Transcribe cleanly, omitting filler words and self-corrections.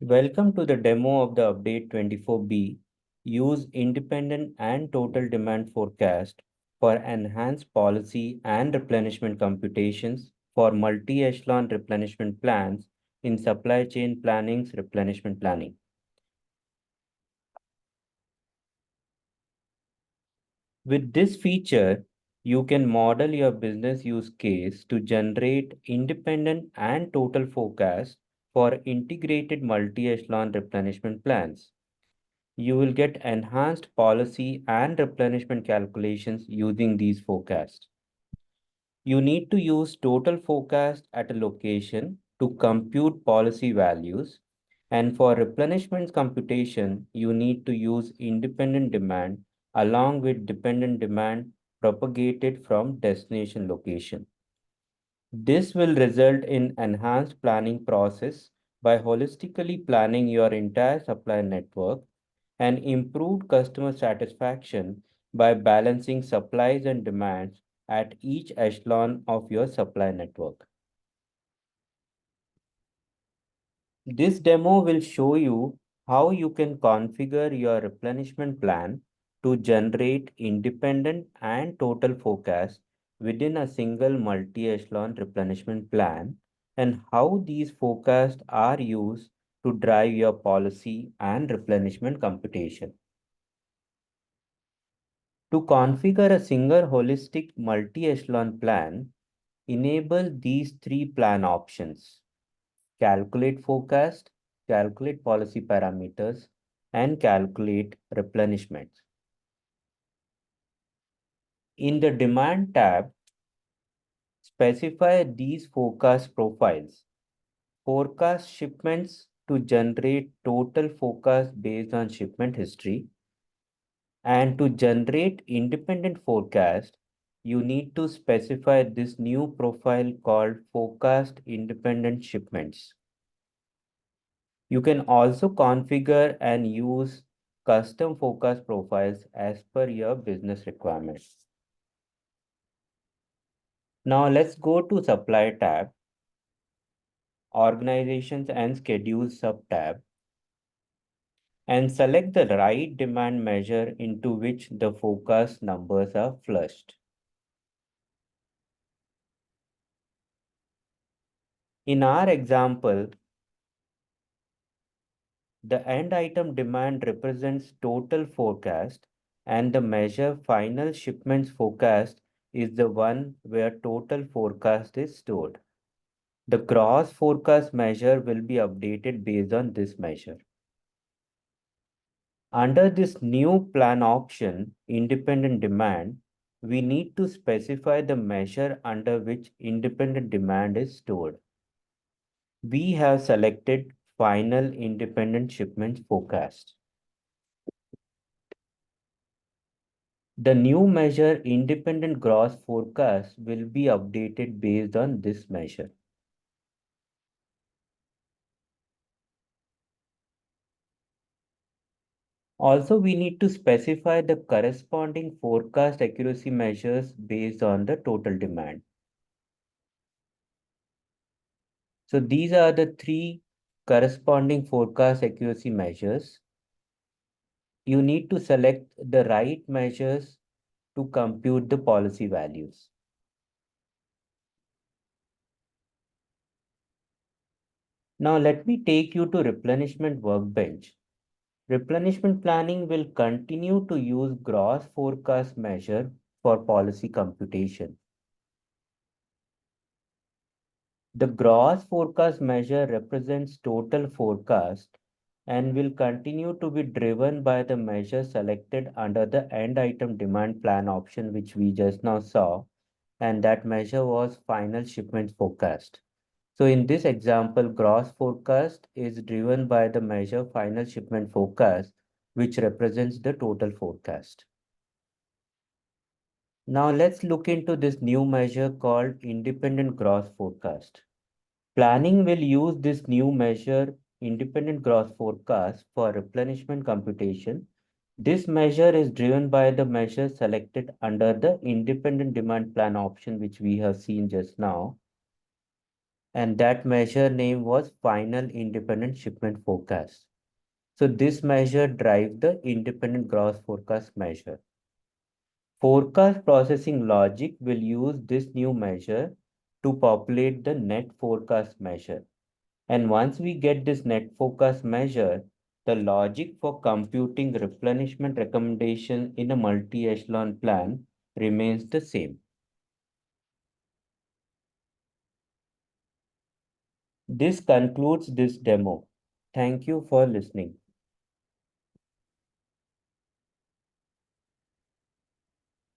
Welcome to the demo of the Update 24B. Use independent and total demand forecast for enhanced policy and replenishment computations for multi-echelon replenishment plans in supply chain planning's replenishment planning. With this feature, you can model your business use case to generate independent and total forecast for integrated multi-echelon replenishment plans. You will get enhanced policy and replenishment calculations using these forecasts. You need to use total forecast at a location to compute policy values. And for replenishment computation, you need to use independent demand along with dependent demand propagated from destination location. This will result in enhanced planning process by holistically planning your entire supply network and improved customer satisfaction by balancing supplies and demands at each echelon of your supply network. This demo will show you how you can configure your replenishment plan to generate independent and total forecast within a single multi-echelon replenishment plan and how these forecasts are used to drive your policy and replenishment computation. To configure a single holistic multi-echelon plan, enable these three plan options: calculate forecast, calculate policy parameters, and calculate replenishment. In the demand tab, specify these forecast profiles. Forecast shipments to generate total forecast based on shipment history. And to generate independent forecast, you need to specify this new profile called forecast independent shipments. You can also configure and use custom forecast profiles as per your business requirements. Now let's go to supply tab, organizations and schedules sub tab, and select the right demand measure into which the forecast numbers are flushed. In our example, the end item demand represents total forecast and the measure final shipments forecast is the one where total forecast is stored. The gross forecast measure will be updated based on this measure. Under this new plan option, independent demand, we need to specify the measure under which independent demand is stored. We have selected final independent shipments forecast. The new measure independent gross forecast will be updated based on this measure. Also, we need to specify the corresponding forecast accuracy measures based on the total demand. So these are the three corresponding forecast accuracy measures. You need to select the right measures to compute the policy values. Now let me take you to replenishment workbench. Replenishment planning will continue to use gross forecast measure for policy computation. The gross forecast measure represents total forecast and will continue to be driven by the measure selected under the end item demand plan option, which we just now saw, and that measure was final shipment forecast. So in this example, gross forecast is driven by the measure final shipment forecast, which represents the total forecast. Now let's look into this new measure called independent gross forecast. Planning will use this new measure, independent gross forecast, for replenishment computation. This measure is driven by the measure selected under the independent demand plan option, which we have seen just now. and that measure name was final independent shipment forecast. So this measure drives the independent gross forecast measure. Forecast processing logic will use this new measure to populate the net forecast measure. And once we get this net forecast measure, the logic for computing replenishment recommendation in a multi-echelon plan remains the same. This concludes this demo. Thank you for listening.